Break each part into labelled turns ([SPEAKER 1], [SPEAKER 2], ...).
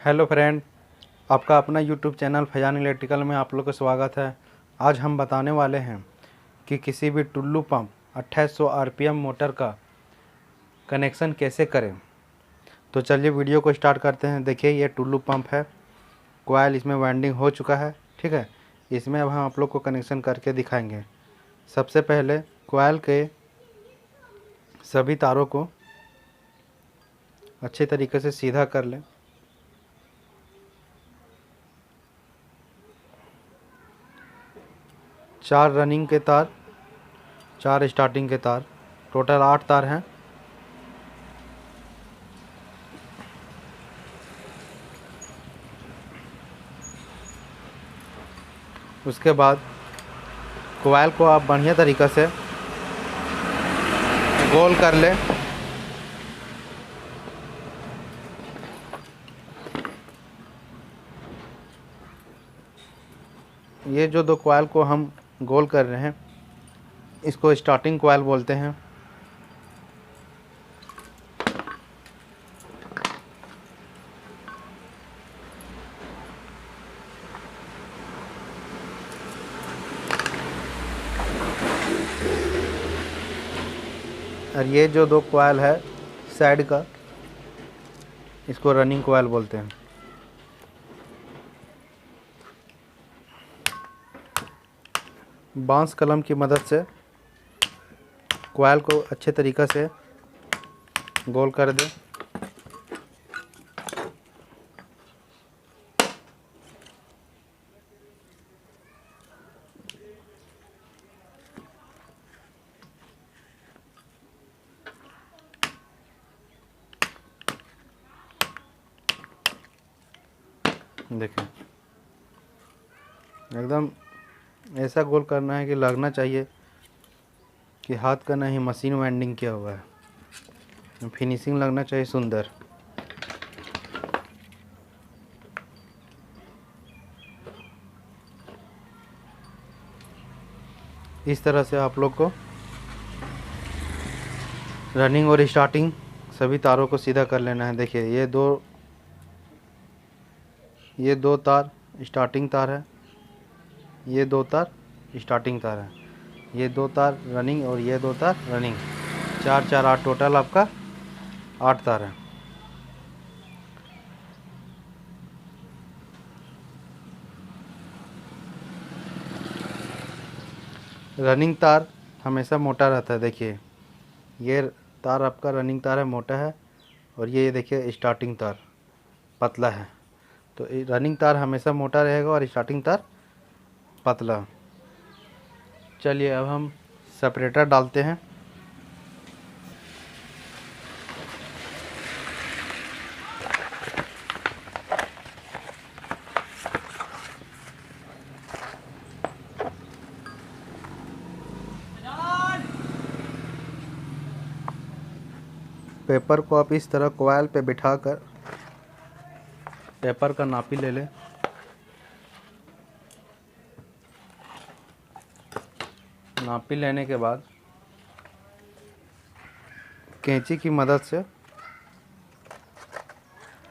[SPEAKER 1] Hello friend, आपका अपना YouTube channel Faizan electrical में आप लोग का स्वागत है। आज हम बताने वाले हैं कि किसी भी टुल्लू पंप 2800 आरपीएम मोटर का कनेक्शन कैसे करें। तो चलिए वीडियो को स्टार्ट करते हैं। देखिए ये टुल्लू पंप है, कॉइल इसमें वाइंडिंग हो चुका है। ठीक है, इसमें अब हम आप लोग को कनेक्शन करके दिखाएंगे। सबसे पहले कॉइल के सभी तारों को अच्छे तरीके से सीधा कर लें। चार रनिंग के तार, चार स्टार्टिंग के तार, टोटल 8 तार हैं। उसके बाद कॉइल को आप बढ़िया तरीक़े से गोल कर लें। ये जो दो कॉइल को हम गोल कर रहे हैं, इसको स्टार्टिंग कॉइल बोलते हैं। और ये जो दो कॉइल है साइड का, इसको रनिंग कॉइल बोलते हैं। बांस कलम की मदद से कॉइल को अच्छे तरीक़े से गोल कर दें। देखें, एकदम ऐसा गोल करना है कि लगना चाहिए कि हाथ का नहीं मशीन वाइंडिंग किया हुआ है। फिनिशिंग लगना चाहिए सुंदर। इस तरह से आप लोग को रनिंग और स्टार्टिंग सभी तारों को सीधा कर लेना है। देखिए ये दो तार स्टार्टिंग तार है, ये दो तार स्टार्टिंग तार है, ये दो तार रनिंग और ये दो तार रनिंग। 4 4 8, टोटल आपका 8 तार है। रनिंग तार हमेशा मोटा रहता है। देखिए ये तार आपका रनिंग तार है, मोटा है, और ये देखिए स्टार्टिंग तार पतला है। तो रनिंग तार हमेशा मोटा रहेगा और स्टार्टिंग तार पतला। चलिए अब हम सेपरेटर डालते हैं। पेपर को आप इस तरह कॉइल पे बिठाकर पेपर का नापी ले लें। नापी लेने के बाद कैंची की मदद से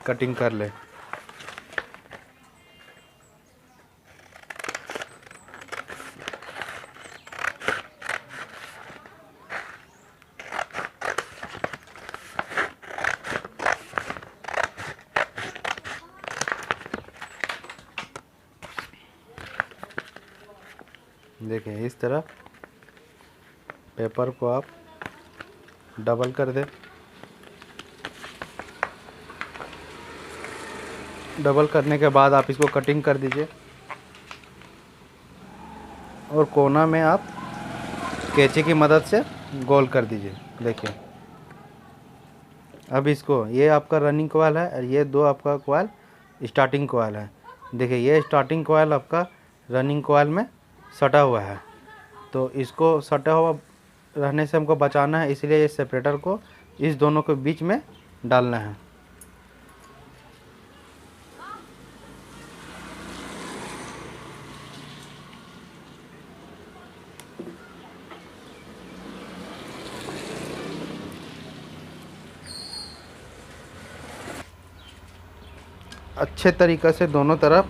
[SPEAKER 1] कटिंग कर लें। देखिए इस तरह पेपर को आप डबल कर दें। डबल करने के बाद आप इसको कटिंग कर दीजिए और कोना में आप कैंची की मदद से गोल कर दीजिए। देखिए अब इसको, ये आपका रनिंग कॉइल है और ये दो आपका कॉइल स्टार्टिंग कॉइल है। देखिए ये स्टार्टिंग कॉइल आपका रनिंग कॉइल में सटा हुआ है, तो इसको सटा हुआ रहने से हमको बचाना है, इसलिए इस सेपरेटर को इस दोनों के बीच में डालना है। अच्छे तरीक़े से दोनों तरफ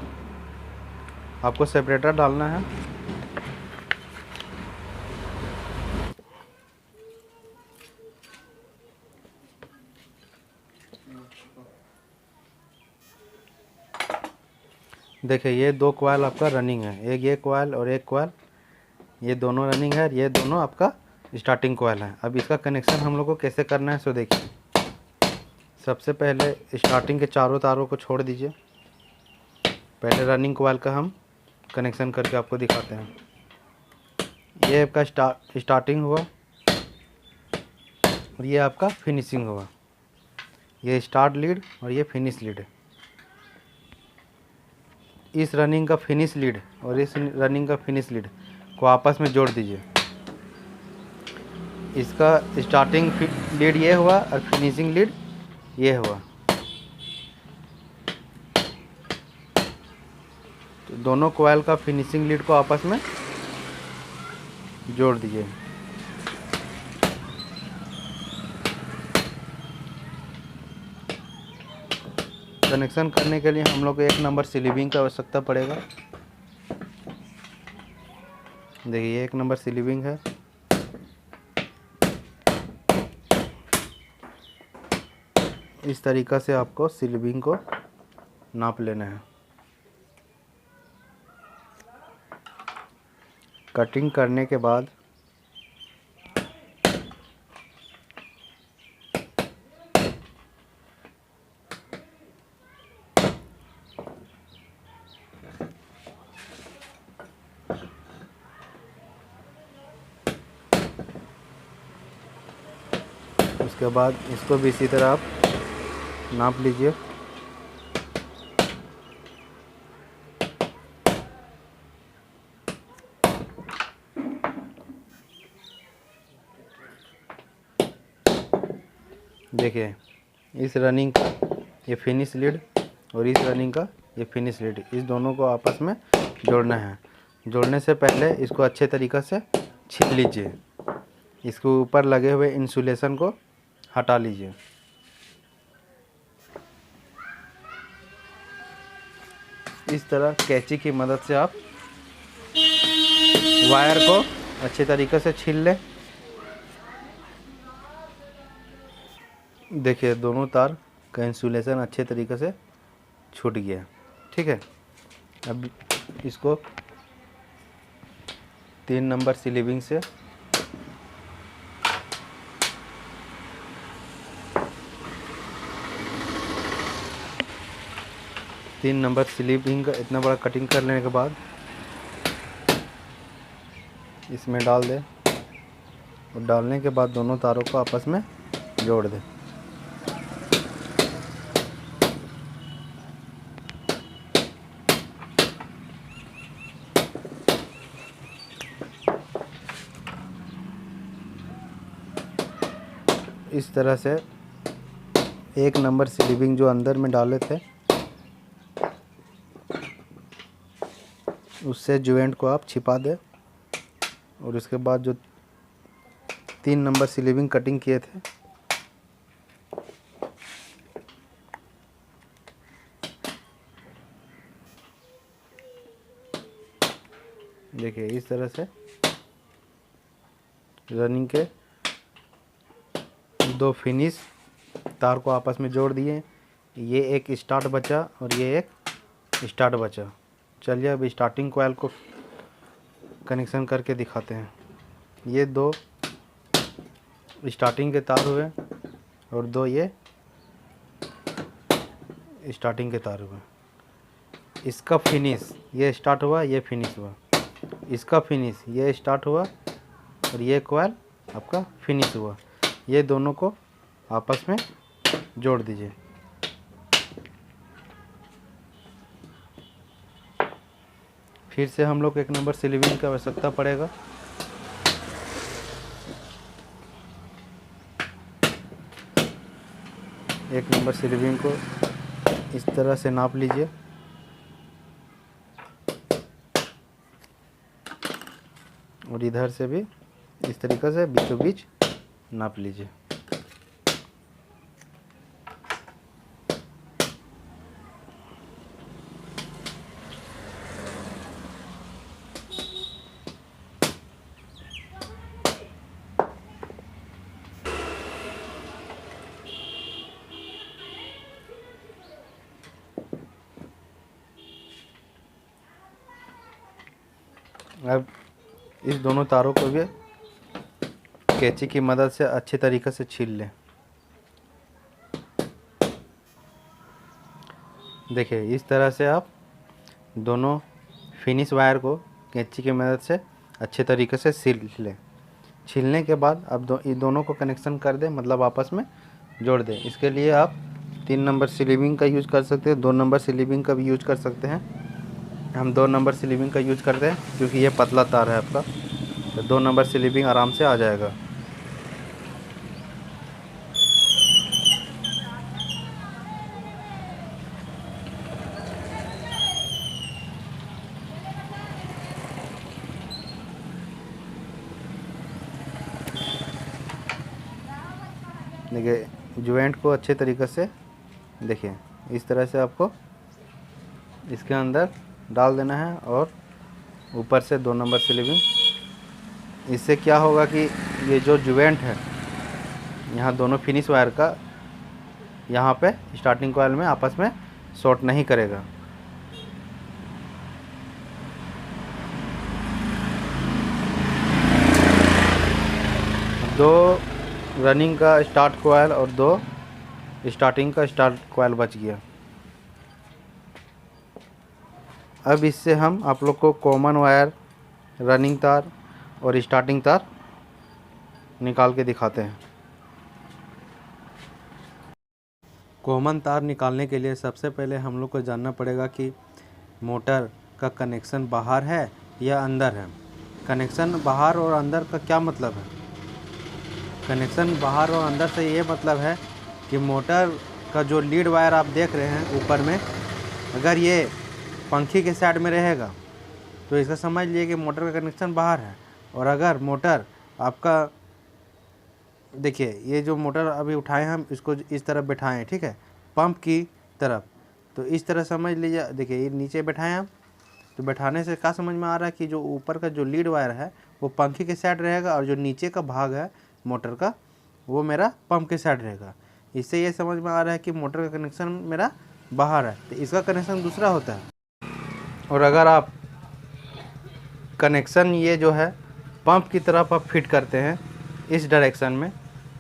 [SPEAKER 1] आपको सेपरेटर डालना है। देखिए ये 2 कॉइल आपका रनिंग है, एक ये कॉइल और एक कॉइल, ये दोनों रनिंग है, ये दोनों आपका स्टार्टिंग कॉइल है। अब इसका कनेक्शन हम लोग को कैसे करना है सो देखिए। सबसे पहले स्टार्टिंग के चारों तारों को छोड़ दीजिए। पहले रनिंग कॉइल का हम कनेक्शन करके आपको दिखाते हैं। ये आपका स्टार्टिंग हुआ और ये आपका फिनिशिंग हुआ। ये स्टार्ट लीड और ये फिनिश लीड। इस रनिंग का फिनिश लीड और इस रनिंग का फिनिश लीड को आपस में जोड़ दीजिए। इसका स्टार्टिंग लीड ये हुआ और फिनिशिंग लीड ये हुआ। तो दोनों कॉइल का फिनिशिंग लीड को आपस में जोड़ दीजिए। कनेक्शन करने के लिए हम लोग को 1 नंबर स्लीविंग की आवश्यकता पड़ेगा। देखिए 1 नंबर स्लीविंग है। इस तरीक़ा से आपको स्लीविंग को नाप लेना है। कटिंग करने के बाद उसके बाद इसको भी इसी तरह आप नाप लीजिए। देखिए इस रनिंग का ये फिनिश लीड और इस रनिंग का ये फिनिश लीड, इस दोनों को आपस में जोड़ना है। जोड़ने से पहले इसको अच्छे तरीक़े से छील लीजिए। इसके ऊपर लगे हुए इंसुलेशन को हटा लीजिए। इस तरह कैंची की मदद से आप वायर को अच्छे तरीक़े से छील लें। देखिए दोनों तार का इंसुलेशन अच्छे तरीक़े से छूट गया। ठीक है, अब इसको 3 नंबर स्लीविंग से स्लीविंग का इतना बड़ा कटिंग कर लेने के बाद इसमें डाल दें और डालने के बाद दोनों तारों को आपस में जोड़ दें। इस तरह से 1 नंबर स्लीविंग जो अंदर में डाले थे उससे जॉइंट को आप छिपा दें और उसके बाद जो 3 नंबर स्लीविंग कटिंग किए थे देखिए इस तरह से रनिंग के 2 फिनिश तार को आपस में जोड़ दिए। ये एक स्टार्ट बचा और ये एक स्टार्ट बचा। चलिए अब स्टार्टिंग कॉइल को कनेक्शन करके दिखाते हैं। ये 2 स्टार्टिंग के तार हुए और 2 ये स्टार्टिंग के तार हुए। इसका फिनिश ये स्टार्ट हुआ, ये फिनिश हुआ। इसका फिनिश ये स्टार्ट हुआ और ये कॉइल आपका फिनिश हुआ। ये दोनों को आपस में जोड़ दीजिए। फिर से हम लोग 1 नंबर स्लीविंग की आवश्यकता पड़ेगा। एक नंबर स्लीविंग को इस तरह से नाप लीजिए और इधर से भी इस तरीक़े से बीचों बीच नाप लीजिए। अब इस दोनों तारों को भी कैंची की मदद से अच्छे तरीके से छील लें। देखिए इस तरह से आप दोनों फिनिश वायर को कैंची की मदद से अच्छे तरीके से छील लें। छीलने के बाद अब ये दोनों को कनेक्शन कर दें, मतलब आपस में जोड़ दें। इसके लिए आप 3 नंबर स्लीविंग का यूज़ कर सकते हैं, 2 नंबर स्लीविंग का भी यूज़ कर सकते हैं। हम 2 नंबर स्लीविंग का यूज़ करते हैं क्योंकि ये पतला तार है आपका, तो 2 नंबर स्लीविंग आराम से आ जाएगा। देखिए ज्वाइंट को अच्छे तरीके से देखिए इस तरह से आपको इसके अंदर डाल देना है और ऊपर से 2 नंबर स्लीविंग। इससे क्या होगा कि ये जो ज्वाइंट है यहाँ दोनों फिनिश वायर का यहाँ पे स्टार्टिंग कॉइल में आपस में शॉर्ट नहीं करेगा। दो रनिंग का स्टार्ट कॉइल और 2 स्टार्टिंग का स्टार्ट कॉइल बच गया। अब इससे हम आप लोग को कॉमन वायर, रनिंग तार और स्टार्टिंग तार निकाल के दिखाते हैं। कॉमन तार निकालने के लिए सबसे पहले हम लोग को जानना पड़ेगा कि मोटर का कनेक्शन बाहर है या अंदर है। कनेक्शन बाहर और अंदर का क्या मतलब है? कनेक्शन बाहर और अंदर से ये मतलब है कि मोटर का जो लीड वायर आप देख रहे हैं ऊपर में, अगर ये पंखी के साइड में रहेगा तो इसका समझ लिए कि मोटर का कनेक्शन बाहर है। और अगर मोटर आपका, देखिए ये जो मोटर अभी उठाए हम इसको इस तरफ बैठाएं हैं, ठीक है, पंप की तरफ, तो इस तरह समझ लीजिए। देखिए ये नीचे बैठाएं हम, तो बैठाने से क्या समझ में आ रहा है कि जो ऊपर का जो लीड वायर है वो पंखी के साइड रहेगा और जो नीचे का भाग है मोटर का वो मेरा पंप के साइड रहेगा। इससे ये समझ में आ रहा है कि मोटर का कनेक्शन मेरा बाहर है, तो इसका कनेक्शन दूसरा होता है। और अगर आप कनेक्शन ये जो है पंप की तरफ आप फिट करते हैं इस डायरेक्शन में,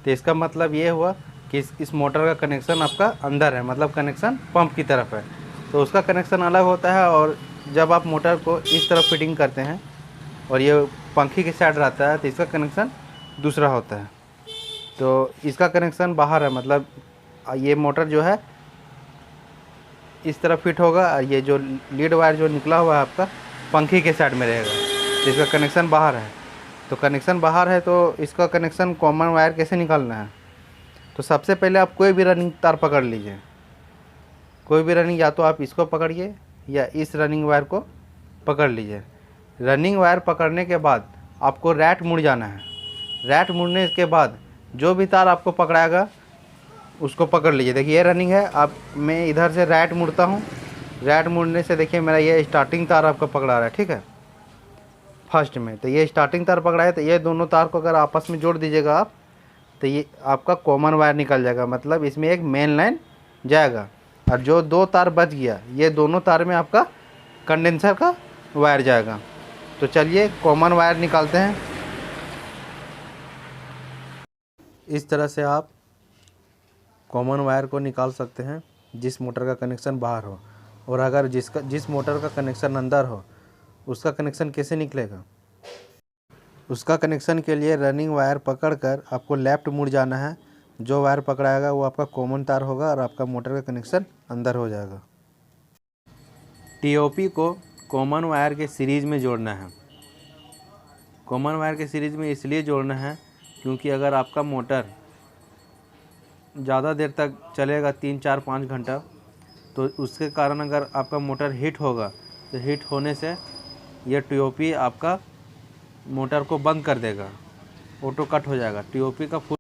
[SPEAKER 1] तो इसका मतलब ये हुआ कि इस मोटर का कनेक्शन आपका अंदर है, मतलब कनेक्शन पंप की तरफ है, तो उसका कनेक्शन अलग होता है। और जब आप मोटर को इस तरफ फिटिंग करते हैं और ये पंखी के साइड रहता है तो इसका कनेक्शन दूसरा होता है। तो इसका कनेक्शन बाहर है, मतलब ये मोटर जो है इस तरफ फिट होगा, ये जो लीड वायर जो निकला हुआ है आपका पंखी के साइड में रहेगा, तो इसका कनेक्शन बाहर है। तो कनेक्शन बाहर है तो इसका कनेक्शन कॉमन वायर कैसे निकालना है? तो सबसे पहले आप कोई भी रनिंग तार पकड़ लीजिए, कोई भी रनिंग, या तो आप इसको पकड़िए या इस रनिंग वायर को पकड़ लीजिए। रनिंग वायर पकड़ने के बाद आपको रैट मुड़ जाना है। रैट मुड़ने के बाद जो भी तार आपको पकड़ाएगा उसको पकड़ लीजिए। देखिए ये रनिंग है, आप मैं इधर से रैट मुड़ता हूँ, रैट मुड़ने से देखिए मेरा ये स्टार्टिंग तार आपका पकड़ा रहा है, ठीक है, फर्स्ट में। तो ये स्टार्टिंग तार पकड़ा है, तो ये दोनों तार को अगर आपस में जोड़ दीजिएगा आप, तो ये आपका कॉमन वायर निकल जाएगा, मतलब इसमें एक मेन लाइन जाएगा। और जो 2 तार बच गया ये दोनों तार में आपका कंडेंसर का वायर जाएगा। तो चलिए कॉमन वायर निकालते हैं। इस तरह से आप कॉमन वायर को निकाल सकते हैं जिस मोटर का कनेक्शन बाहर हो। और अगर जिस मोटर का कनेक्शन अंदर हो उसका कनेक्शन कैसे निकलेगा? उसका कनेक्शन के लिए रनिंग वायर पकड़कर आपको लेफ्ट मुड़ जाना है। जो वायर पकड़ाएगा वो आपका कॉमन तार होगा और आपका मोटर का कनेक्शन अंदर हो जाएगा। टीओपी को कॉमन वायर के सीरीज़ में जोड़ना है। कॉमन वायर के सीरीज़ में इसलिए जोड़ना है क्योंकि अगर आपका मोटर ज़्यादा देर तक चलेगा 3, 4, 5 घंटा, तो उसके कारण अगर आपका मोटर हीट होगा तो हीट होने से ये टीओपी आपका मोटर को बंद कर देगा, ऑटो कट हो जाएगा। टीओपी का full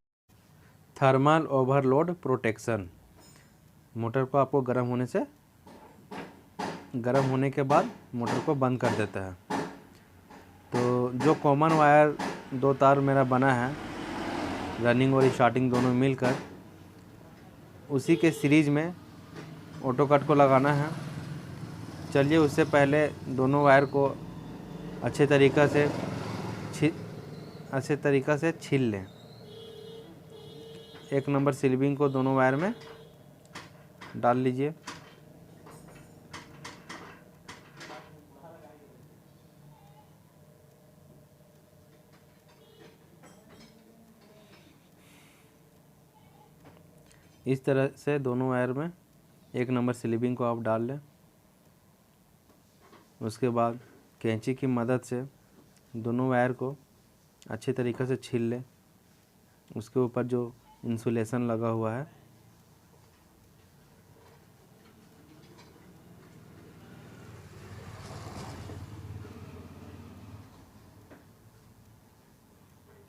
[SPEAKER 1] thermal overload protection, motor को आपको गर्म होने के बाद मोटर को बंद कर देता है। तो जो कॉमन वायर 2 तार मेरा बना है, रनिंग और स्टार्टिंग दोनों मिलकर, उसी के सीरीज में ऑटो कट को लगाना है। चलिए उससे पहले दोनों वायर को अच्छे तरीक़ा से छील लें। 1 नंबर सिलिबिंग को दोनों वायर में डाल लीजिए। इस तरह से दोनों वायर में 1 नंबर सिलिबिंग को आप डाल लें। उसके बाद कैंची की मदद से दोनों वायर को अच्छे तरीक़े से छील लें। उसके ऊपर जो इंसुलेशन लगा हुआ है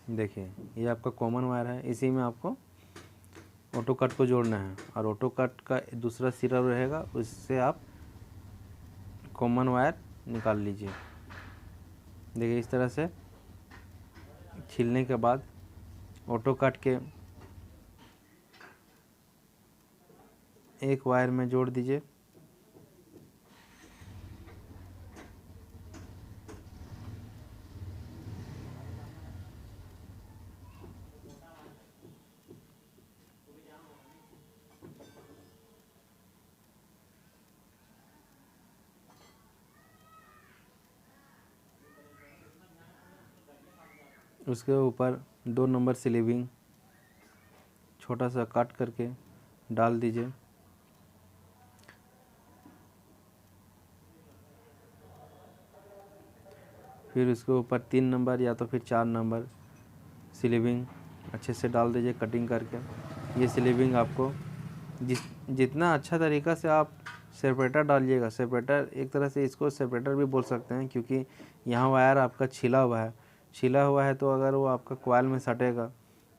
[SPEAKER 1] देखिए, ये आपका कॉमन वायर है। इसी में आपको ऑटो कट को जोड़ना है और ऑटो कट का दूसरा सिरा रहेगा, उससे आप कॉमन वायर निकाल लीजिए। देखिए, इस तरह से छीलने के बाद ऑटो कट के एक वायर में जोड़ दीजिए। उसके ऊपर 2 नंबर सिलिबिंग छोटा सा काट करके डाल दीजिए। फिर उसके ऊपर 3 नंबर या तो फिर 4 नंबर सिलिबिंग अच्छे से डाल दीजिए कटिंग करके। ये सिलिबिंग आपको जितना अच्छा तरीक़ा से आप सेपरेटर डालिएगा, सेपरेटर एक तरह से इसको सेपरेटर भी बोल सकते हैं, क्योंकि यहाँ वायर आपका छिला हुआ है तो अगर वो आपका कॉइल में सटेगा,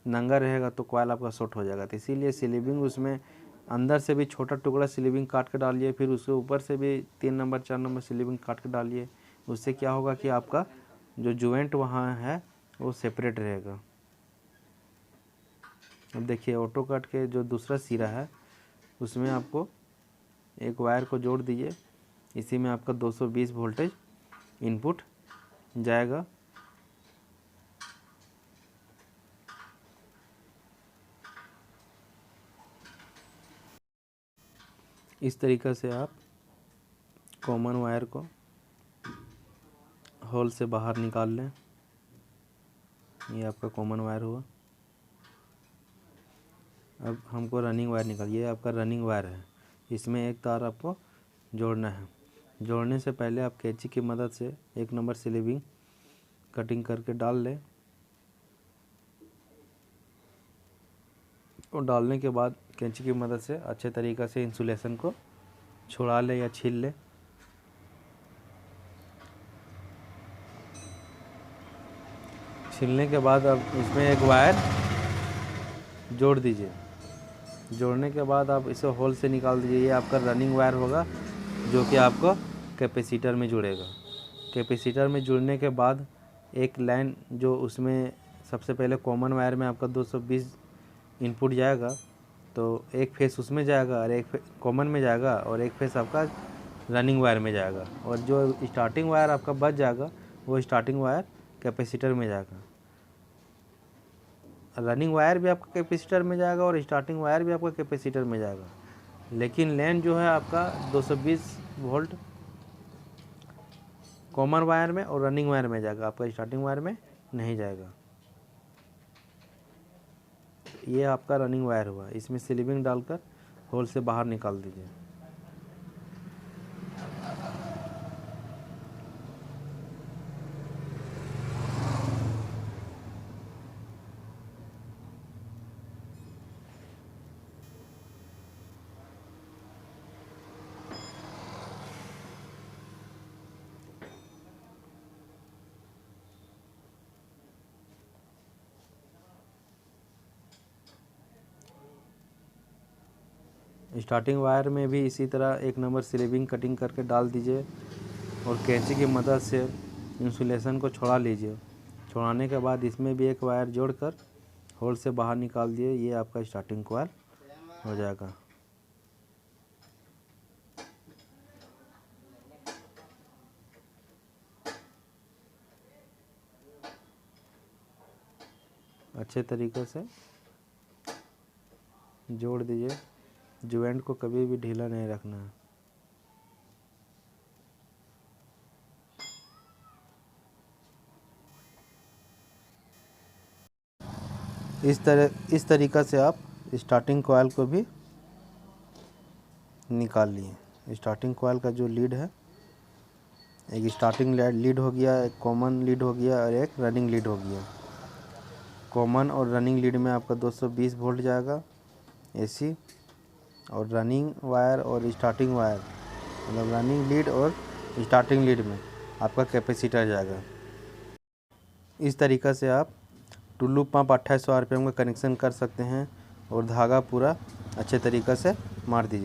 [SPEAKER 1] नंगा रहेगा तो कॉइल आपका शॉर्ट हो जाएगा। तो इसीलिए सिलिबिंग उसमें अंदर से भी छोटा टुकड़ा सिलिबिंग काट के डालिए, फिर उसके ऊपर से भी 3 नंबर 4 नंबर सिलिबिंग काट के डालिए। उससे क्या होगा कि आपका जो जॉइंट वहाँ है वो सेपरेट रहेगा। अब देखिए, ऑटो कट के जो दूसरा सिरा है उसमें आपको एक वायर को जोड़ दीजिए। इसी में आपका 220 वोल्टेज इनपुट जाएगा। इस तरीक़ा से आप कॉमन वायर को होल से बाहर निकाल लें। ये आपका कॉमन वायर हुआ। अब हमको रनिंग वायर निकालिए। ये आपका रनिंग वायर है, इसमें एक तार आपको जोड़ना है। जोड़ने से पहले आप कैंची की मदद से 1 नंबर सिलिबिंग कटिंग करके डाल लें और डालने के बाद कैंची की मदद से अच्छे तरीक़े से इंसुलेशन को छुड़ा लें या छील लें। छीलने के बाद अब इसमें एक वायर जोड़ दीजिए। जोड़ने के बाद आप इसे होल से निकाल दीजिए। ये आपका रनिंग वायर होगा जो कि आपको कैपेसिटर में जुड़ेगा। कैपेसिटर में जुड़ने के बाद एक लाइन जो उसमें सबसे पहले कॉमन वायर में आपका 220 इनपुट जाएगा, तो एक फेस उसमें जाएगा और एक कॉमन में जाएगा और एक फेस आपका रनिंग वायर में जाएगा, और जो स्टार्टिंग वायर आपका बच जाएगा वो स्टार्टिंग वायर कैपेसिटर में जाएगा। रनिंग वायर भी आपका कैपेसिटर में जाएगा और स्टार्टिंग वायर भी आपका कैपेसिटर में जाएगा, लेकिन लेन जो है आपका 220 वोल्ट कॉमन वायर में और रनिंग वायर में जाएगा, आपका स्टार्टिंग वायर में नहीं जाएगा। ये आपका रनिंग वायर हुआ। इसमें सिलिबिंग डालकर होल से बाहर निकाल दीजिए। स्टार्टिंग वायर में भी इसी तरह 1 नंबर सिलिबिंग कटिंग करके डाल दीजिए और कैंची की मदद से इंसुलेशन को छुड़ा लीजिए। छुड़ाने के बाद इसमें भी एक वायर जोड़कर होल से बाहर निकाल दिए। ये आपका स्टार्टिंग कॉइल हो जाएगा। अच्छे तरीके से जोड़ दीजिए। ज्वाइंट को कभी भी ढीला नहीं रखना है। इस तरीक़ा से आप स्टार्टिंग कॉइल को भी निकाल लिए। स्टार्टिंग कॉइल का जो लीड है, एक स्टार्टिंग लीड हो गया, एक कॉमन लीड हो गया और एक रनिंग लीड हो गया। कॉमन और रनिंग लीड में आपका 220 वोल्ट जाएगा एसी, और रनिंग वायर और स्टार्टिंग वायर मतलब रनिंग लीड और स्टार्टिंग लीड में आपका कैपेसिटर जाएगा। इस तरीक़ा से आप टुल्लू पंप 2800 आरपीएम का कनेक्शन कर सकते हैं और धागा पूरा अच्छे तरीक़े से मार दीजिए।